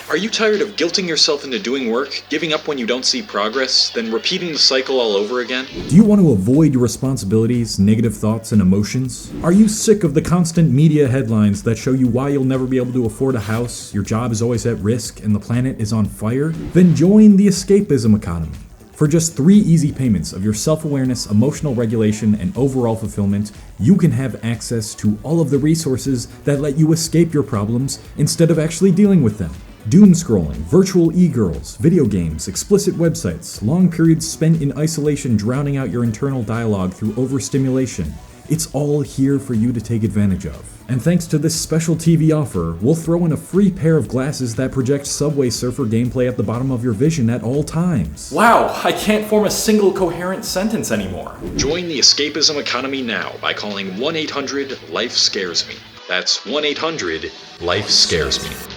Are you tired of guilting yourself into doing work, giving up when you don't see progress, then repeating the cycle all over again? Do you want to avoid your responsibilities, negative thoughts, and emotions? Are you sick of the constant media headlines that show you why you'll never be able to afford a house, your job is always at risk, and the planet is on fire? Then join the Escapism Economy. For just 3 easy payments of your self-awareness, emotional regulation, and overall fulfillment, you can have access to all of the resources that let you escape your problems instead of actually dealing with them. Doomscrolling, virtual e-girls, video games, explicit websites, long periods spent in isolation drowning out your internal dialogue through overstimulation. It's all here for you to take advantage of. And thanks to this special TV offer, we'll throw in a free pair of glasses that project Subway Surfer gameplay at the bottom of your vision at all times. Wow, I can't form a single coherent sentence anymore. Join the Escapism Economy now by calling 1-800-LIFE-SCARES-ME. That's 1-800-LIFE-SCARES-ME.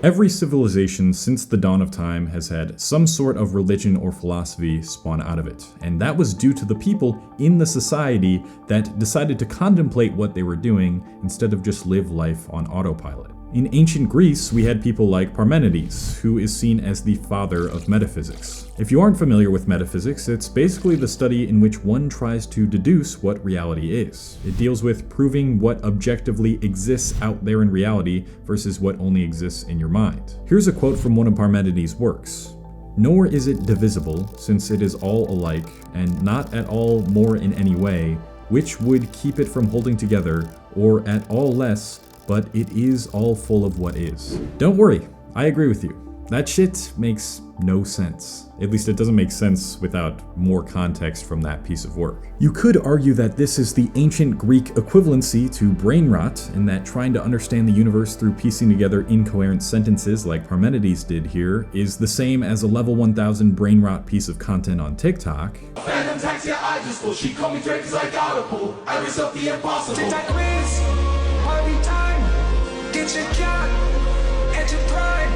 Every civilization since the dawn of time has had some sort of religion or philosophy spawn out of it, and that was due to the people in the society that decided to contemplate what they were doing instead of just live life on autopilot. In ancient Greece, we had people like Parmenides, who is seen as the father of metaphysics. If you aren't familiar with metaphysics, it's basically the study in which one tries to deduce what reality is. It deals with proving what objectively exists out there in reality versus what only exists in your mind. Here's a quote from one of Parmenides' works. "Nor is it divisible, since it is all alike, and not at all more in any way, which would keep it from holding together, or at all less, but it is all full of what is." Don't worry, I agree with you. That shit makes no sense. At least it doesn't make sense without more context from that piece of work. You could argue that this is the ancient Greek equivalency to brain rot, in that trying to understand the universe through piecing together incoherent sentences like Parmenides did here is the same as a level 1000 brain rot piece of content on TikTok. Phantom taxi, I just pull. She called me Drake 'cause I got a pull. I risk up the impossible. TikTok quiz, party time, get your cat, at your prime.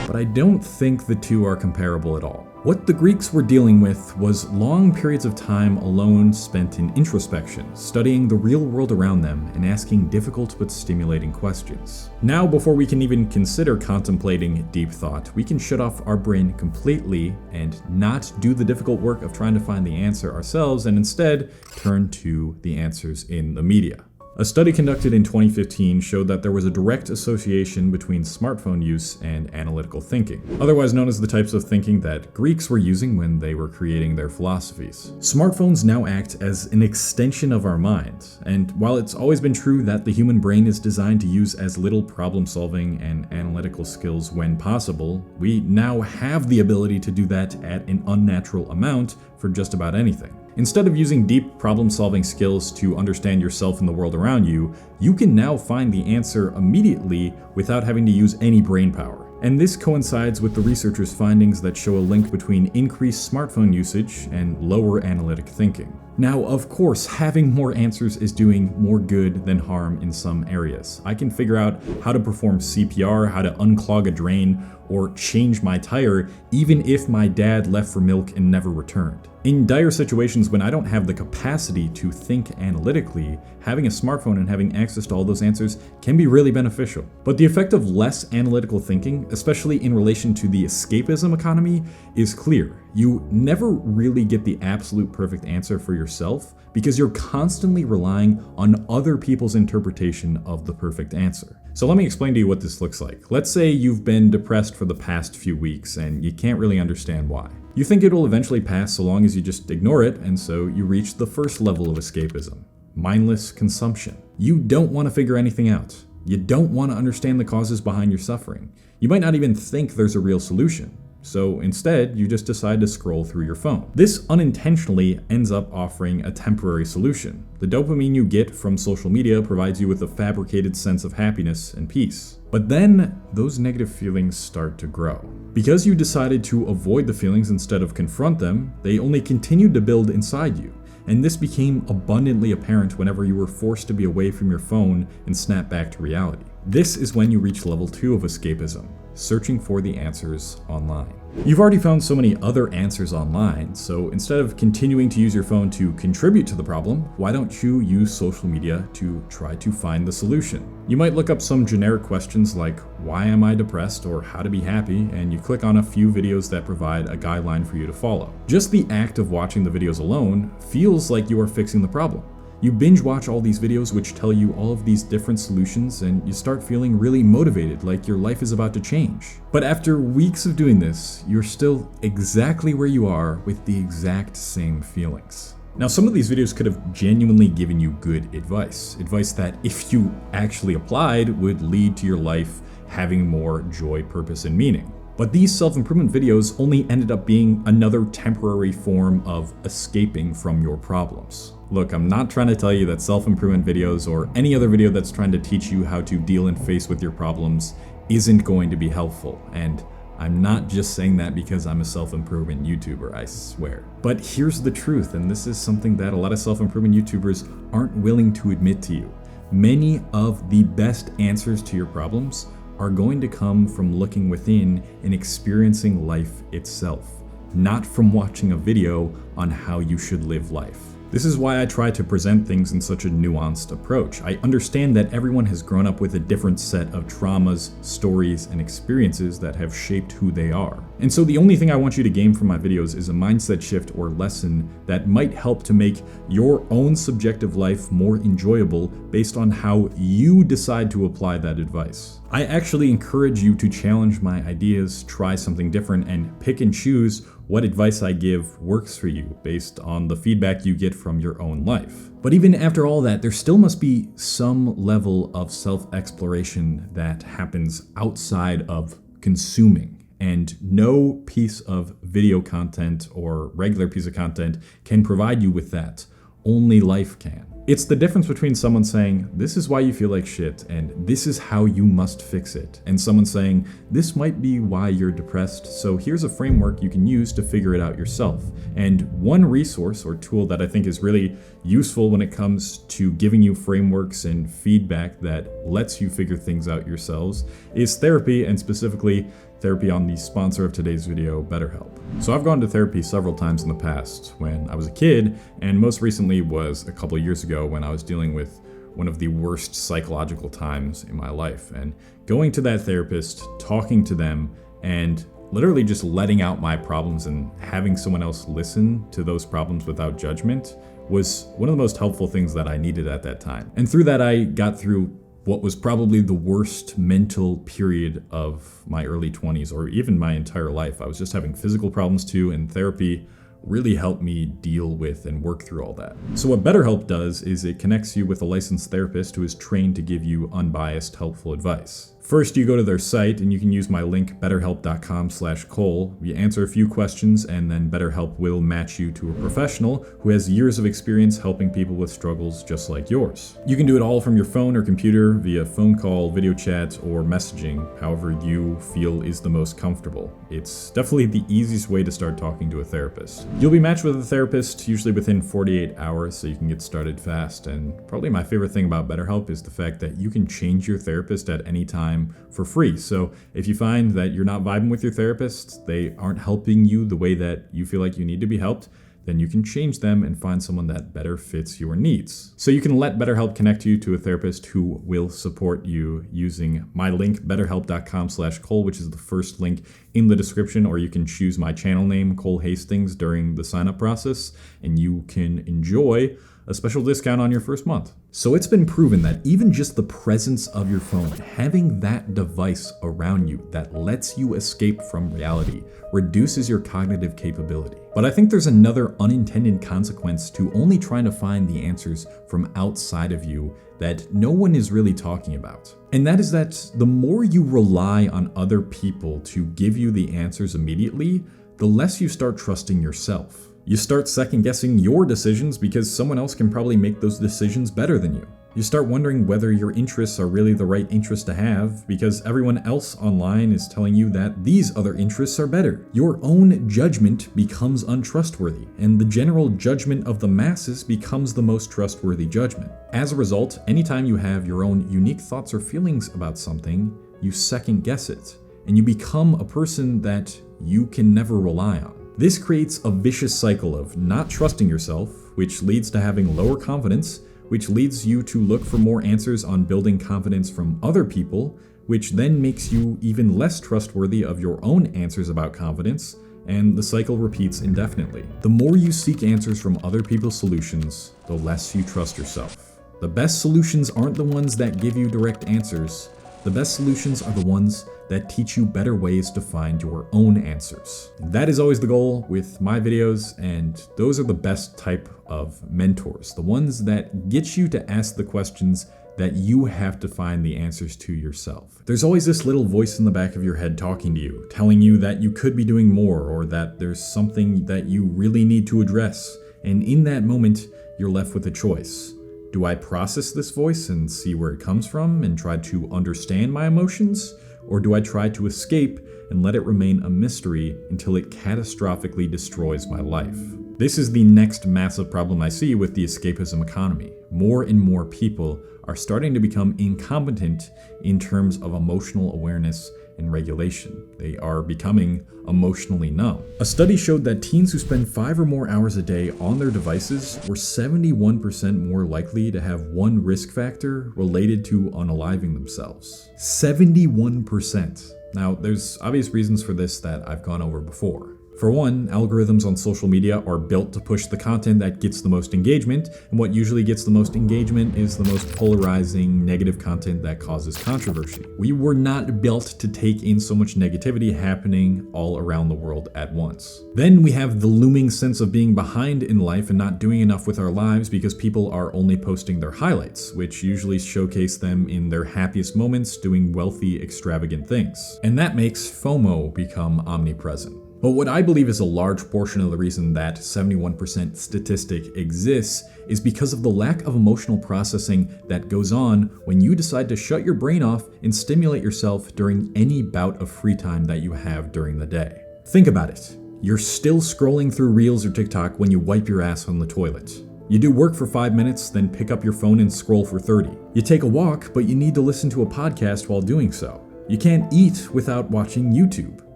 But I don't think the two are comparable at all. What the Greeks were dealing with was long periods of time alone spent in introspection, studying the real world around them and asking difficult but stimulating questions. Now, before we can even consider contemplating deep thought, we can shut off our brain completely and not do the difficult work of trying to find the answer ourselves, and instead turn to the answers in the media. A study conducted in 2015 showed that there was a direct association between smartphone use and analytical thinking, otherwise known as the types of thinking that Greeks were using when they were creating their philosophies. Smartphones now act as an extension of our minds, and while it's always been true that the human brain is designed to use as little problem-solving and analytical skills when possible, we now have the ability to do that at an unnatural amount for just about anything. Instead of using deep problem-solving skills to understand yourself and the world around you, you can now find the answer immediately without having to use any brain power. And this coincides with the researchers' findings that show a link between increased smartphone usage and lower analytic thinking. Now, of course, having more answers is doing more good than harm in some areas. I can figure out how to perform CPR, how to unclog a drain, or change my tire, even if my dad left for milk and never returned. In dire situations when I don't have the capacity to think analytically, having a smartphone and having access to all those answers can be really beneficial. But the effect of less analytical thinking, especially in relation to the escapism economy, is clear. You never really get the absolute perfect answer for yourself because you're constantly relying on other people's interpretation of the perfect answer. So let me explain to you what this looks like. Let's say you've been depressed for the past few weeks and you can't really understand why. You think it will eventually pass so long as you just ignore it, and so you reach the first level of escapism: mindless consumption. You don't want to figure anything out. You don't want to understand the causes behind your suffering. You might not even think there's a real solution. So instead, you just decide to scroll through your phone. This unintentionally ends up offering a temporary solution. The dopamine you get from social media provides you with a fabricated sense of happiness and peace. But then, those negative feelings start to grow. Because you decided to avoid the feelings instead of confront them, they only continued to build inside you. And this became abundantly apparent whenever you were forced to be away from your phone and snap back to reality. This is when you reach level 2 of escapism, searching for the answers online. You've already found so many other answers online, so instead of continuing to use your phone to contribute to the problem, why don't you use social media to try to find the solution? You might look up some generic questions like, why am I depressed, or how to be happy, and you click on a few videos that provide a guideline for you to follow. Just the act of watching the videos alone feels like you are fixing the problem. You binge watch all these videos which tell you all of these different solutions, and you start feeling really motivated, like your life is about to change. But after weeks of doing this, you're still exactly where you are with the exact same feelings. Now, some of these videos could have genuinely given you good advice that if you actually applied would lead to your life having more joy, purpose, and meaning. But these self-improvement videos only ended up being another temporary form of escaping from your problems. Look, I'm not trying to tell you that self-improvement videos or any other video that's trying to teach you how to deal and face with your problems isn't going to be helpful. And I'm not just saying that because I'm a self-improvement YouTuber, I swear. But here's the truth, and this is something that a lot of self-improvement YouTubers aren't willing to admit to you. Many of the best answers to your problems are going to come from looking within and experiencing life itself, not from watching a video on how you should live life. This is why I try to present things in such a nuanced approach. I understand that everyone has grown up with a different set of traumas, stories, and experiences that have shaped who they are. And so the only thing I want you to gain from my videos is a mindset shift or lesson that might help to make your own subjective life more enjoyable based on how you decide to apply that advice. I actually encourage you to challenge my ideas, try something different, and pick and choose what advice I give works for you based on the feedback you get from your own life. But even after all that, there still must be some level of self-exploration that happens outside of consuming. And no piece of video content or regular piece of content can provide you with that. Only life can. It's the difference between someone saying, this is why you feel like shit, and this is how you must fix it, and someone saying, this might be why you're depressed, so here's a framework you can use to figure it out yourself. And one resource or tool that I think is really useful when it comes to giving you frameworks and feedback that lets you figure things out yourselves is therapy, and specifically therapy on the sponsor of today's video, BetterHelp. So I've gone to therapy several times in the past when I was a kid, and most recently was a couple of years ago when I was dealing with one of the worst psychological times in my life. And going to that therapist, talking to them, and literally just letting out my problems and having someone else listen to those problems without judgment was one of the most helpful things that I needed at that time. And through that, I got through what was probably the worst mental period of my early 20s, or even my entire life. I was just having physical problems too, and therapy really helped me deal with and work through all that. So what BetterHelp does is it connects you with a licensed therapist who is trained to give you unbiased, helpful advice. First, you go to their site and you can use my link, betterhelp.com/Cole. You answer a few questions and then BetterHelp will match you to a professional who has years of experience helping people with struggles just like yours. You can do it all from your phone or computer via phone call, video chat, or messaging, however you feel is the most comfortable. It's definitely the easiest way to start talking to a therapist. You'll be matched with a therapist usually within 48 hours, so you can get started fast. And probably my favorite thing about BetterHelp is the fact that you can change your therapist at any time for free. So if you find that you're not vibing with your therapist, they aren't helping you the way that you feel like you need to be helped, then you can change them and find someone that better fits your needs. So you can let BetterHelp connect you to a therapist who will support you using my link, betterhelp.com/Cole, which is the first link in the description, or you can choose my channel name, Cole Hastings, during the sign-up process, and you can enjoy a special discount on your first month. So it's been proven that even just the presence of your phone, having that device around you that lets you escape from reality, reduces your cognitive capability. But I think there's another unintended consequence to only trying to find the answers from outside of you that no one is really talking about. And that is that the more you rely on other people to give you the answers immediately, the less you start trusting yourself. You start second-guessing your decisions because someone else can probably make those decisions better than you. You start wondering whether your interests are really the right interests to have because everyone else online is telling you that these other interests are better. Your own judgment becomes untrustworthy, and the general judgment of the masses becomes the most trustworthy judgment. As a result, anytime you have your own unique thoughts or feelings about something, you second guess it, and you become a person that you can never rely on. This creates a vicious cycle of not trusting yourself, which leads to having lower confidence, which leads you to look for more answers on building confidence from other people, which then makes you even less trustworthy of your own answers about confidence, and the cycle repeats indefinitely. The more you seek answers from other people's solutions, the less you trust yourself. The best solutions aren't the ones that give you direct answers. The best solutions are the ones that teach you better ways to find your own answers. And that is always the goal with my videos, and those are the best type of mentors, the ones that get you to ask the questions that you have to find the answers to yourself. There's always this little voice in the back of your head talking to you, telling you that you could be doing more or that there's something that you really need to address. And in that moment, you're left with a choice. Do I process this voice and see where it comes from and try to understand my emotions? Or do I try to escape and let it remain a mystery until it catastrophically destroys my life? This is the next massive problem I see with the escapism economy. More and more people are starting to become incompetent in terms of emotional awareness and regulation. They are becoming emotionally numb. A study showed that teens who spend 5 or more hours a day on their devices were 71% more likely to have one risk factor related to unaliving themselves. 71%. Now, there's obvious reasons for this that I've gone over before. For one, algorithms on social media are built to push the content that gets the most engagement, and what usually gets the most engagement is the most polarizing, negative content that causes controversy. We were not built to take in so much negativity happening all around the world at once. Then we have the looming sense of being behind in life and not doing enough with our lives because people are only posting their highlights, which usually showcase them in their happiest moments doing wealthy, extravagant things. And that makes FOMO become omnipresent. But what I believe is a large portion of the reason that 71% statistic exists is because of the lack of emotional processing that goes on when you decide to shut your brain off and stimulate yourself during any bout of free time that you have during the day. Think about it. You're still scrolling through Reels or TikTok when you wipe your ass on the toilet. You do work for 5 minutes, then pick up your phone and scroll for 30. You take a walk, but you need to listen to a podcast while doing so. You can't eat without watching YouTube.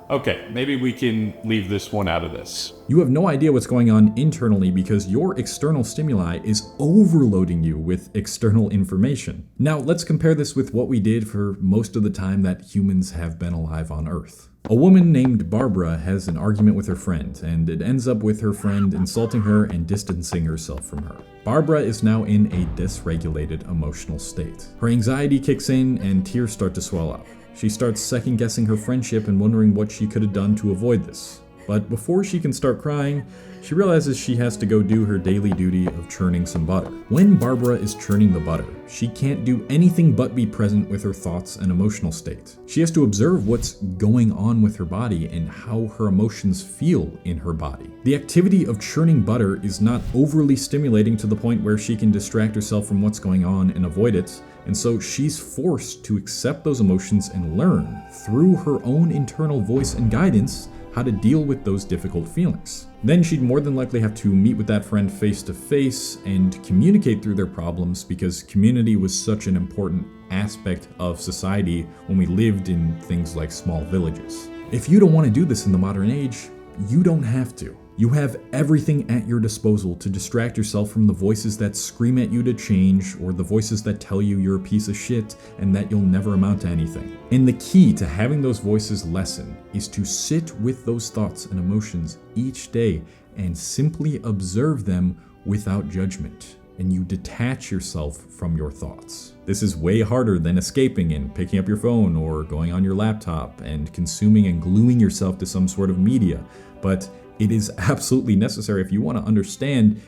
Okay, maybe we can leave this one out of this. You have no idea what's going on internally because your external stimuli is overloading you with external information. Now, let's compare this with what we did for most of the time that humans have been alive on Earth. A woman named Barbara has an argument with her friend, and it ends up with her friend insulting her and distancing herself from her. Barbara is now in a dysregulated emotional state. Her anxiety kicks in and tears start to swell up. She starts second-guessing her friendship and wondering what she could have done to avoid this. But before she can start crying, she realizes she has to go do her daily duty of churning some butter. When Barbara is churning the butter, she can't do anything but be present with her thoughts and emotional state. She has to observe what's going on with her body and how her emotions feel in her body. The activity of churning butter is not overly stimulating to the point where she can distract herself from what's going on and avoid it. And so she's forced to accept those emotions and learn, through her own internal voice and guidance, how to deal with those difficult feelings. Then she'd more than likely have to meet with that friend face to face and communicate through their problems because community was such an important aspect of society when we lived in things like small villages. If you don't want to do this in the modern age, you don't have to. You have everything at your disposal to distract yourself from the voices that scream at you to change or the voices that tell you you're a piece of shit and that you'll never amount to anything. And the key to having those voices lessen is to sit with those thoughts and emotions each day and simply observe them without judgment. And you detach yourself from your thoughts. This is way harder than escaping and picking up your phone or going on your laptop and consuming and gluing yourself to some sort of media. But it is absolutely necessary if you want to understand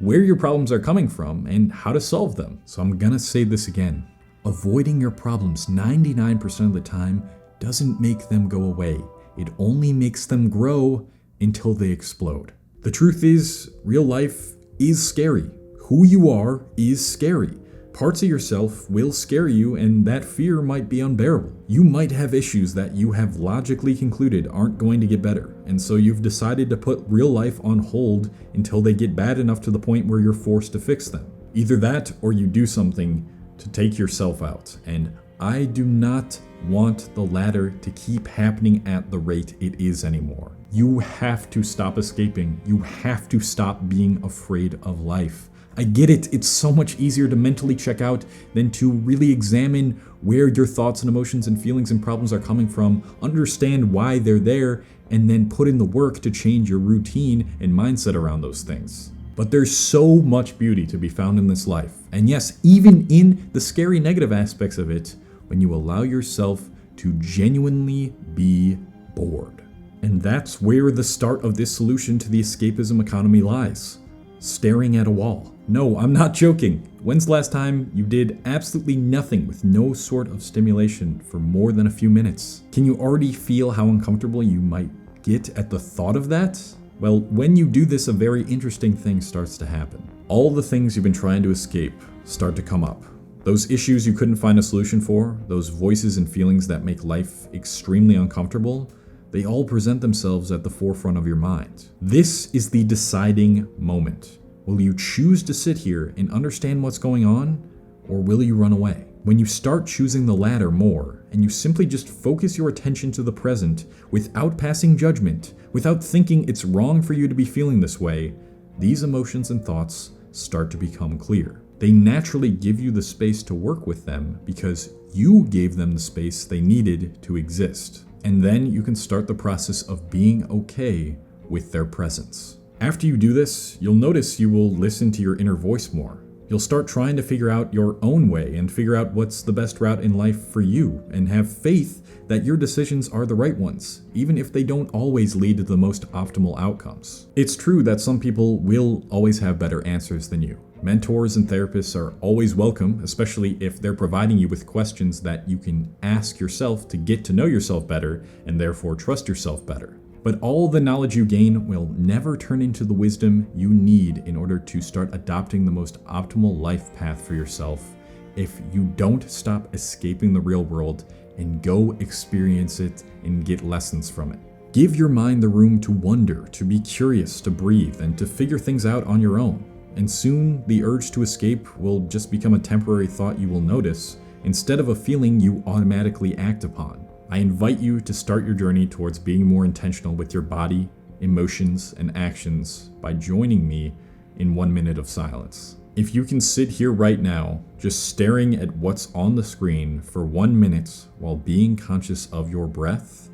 where your problems are coming from and how to solve them. So I'm gonna say this again. Avoiding your problems 99% of the time doesn't make them go away. It only makes them grow until they explode. The truth is, real life is scary. Who you are is scary. Parts of yourself will scare you, and that fear might be unbearable. You might have issues that you have logically concluded aren't going to get better, and so you've decided to put real life on hold until they get bad enough to the point where you're forced to fix them. Either that, or you do something to take yourself out, and I do not want the latter to keep happening at the rate it is anymore. You have to stop escaping. You have to stop being afraid of life. I get it, it's so much easier to mentally check out than to really examine where your thoughts and emotions and feelings and problems are coming from, understand why they're there, and then put in the work to change your routine and mindset around those things. But there's so much beauty to be found in this life. And yes, even in the scary negative aspects of it, when you allow yourself to genuinely be bored. And that's where the start of this solution to the escapism economy lies. Staring at a wall. No, I'm not joking. When's the last time you did absolutely nothing with no sort of stimulation for more than a few minutes? Can you already feel how uncomfortable you might get at the thought of that? Well, when you do this, a very interesting thing starts to happen. All the things you've been trying to escape start to come up. Those issues you couldn't find a solution for, those voices and feelings that make life extremely uncomfortable, they all present themselves at the forefront of your mind. This is the deciding moment. Will you choose to sit here and understand what's going on, or will you run away? When you start choosing the latter more, and you simply just focus your attention to the present without passing judgment, without thinking it's wrong for you to be feeling this way, these emotions and thoughts start to become clear. They naturally give you the space to work with them because you gave them the space they needed to exist. And then you can start the process of being okay with their presence. After you do this, you'll notice you will listen to your inner voice more. You'll start trying to figure out your own way and figure out what's the best route in life for you, and have faith that your decisions are the right ones, even if they don't always lead to the most optimal outcomes. It's true that some people will always have better answers than you. Mentors and therapists are always welcome, especially if they're providing you with questions that you can ask yourself to get to know yourself better and therefore trust yourself better. But all the knowledge you gain will never turn into the wisdom you need in order to start adopting the most optimal life path for yourself if you don't stop escaping the real world and go experience it and get lessons from it. Give your mind the room to wonder, to be curious, to breathe, and to figure things out on your own. And soon, the urge to escape will just become a temporary thought you will notice, instead of a feeling you automatically act upon. I invite you to start your journey towards being more intentional with your body, emotions, and actions by joining me in 1 minute of silence. If you can sit here right now, just staring at what's on the screen for 1 minute while being conscious of your breath,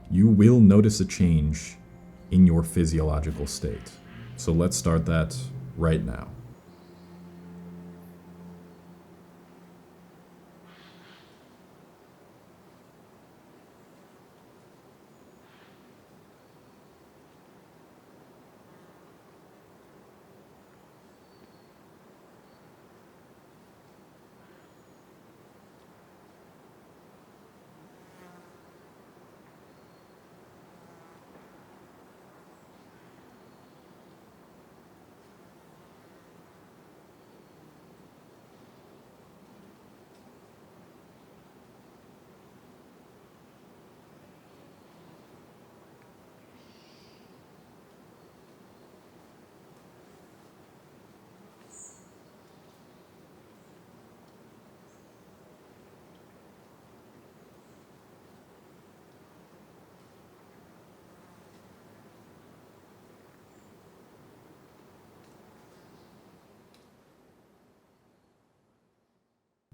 you will notice a change in your physiological state. So let's start that right now.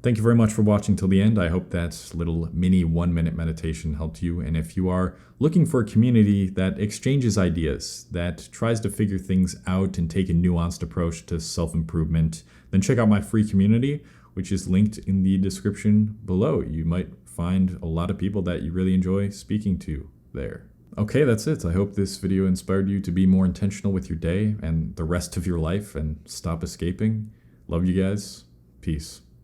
Thank you very much for watching till the end. I hope that little mini 1 minute meditation helped you. And if you are looking for a community that exchanges ideas, that tries to figure things out and take a nuanced approach to self-improvement, then check out my free community, which is linked in the description below. You might find a lot of people that you really enjoy speaking to there. Okay, that's it. I hope this video inspired you to be more intentional with your day and the rest of your life and stop escaping. Love you guys. Peace.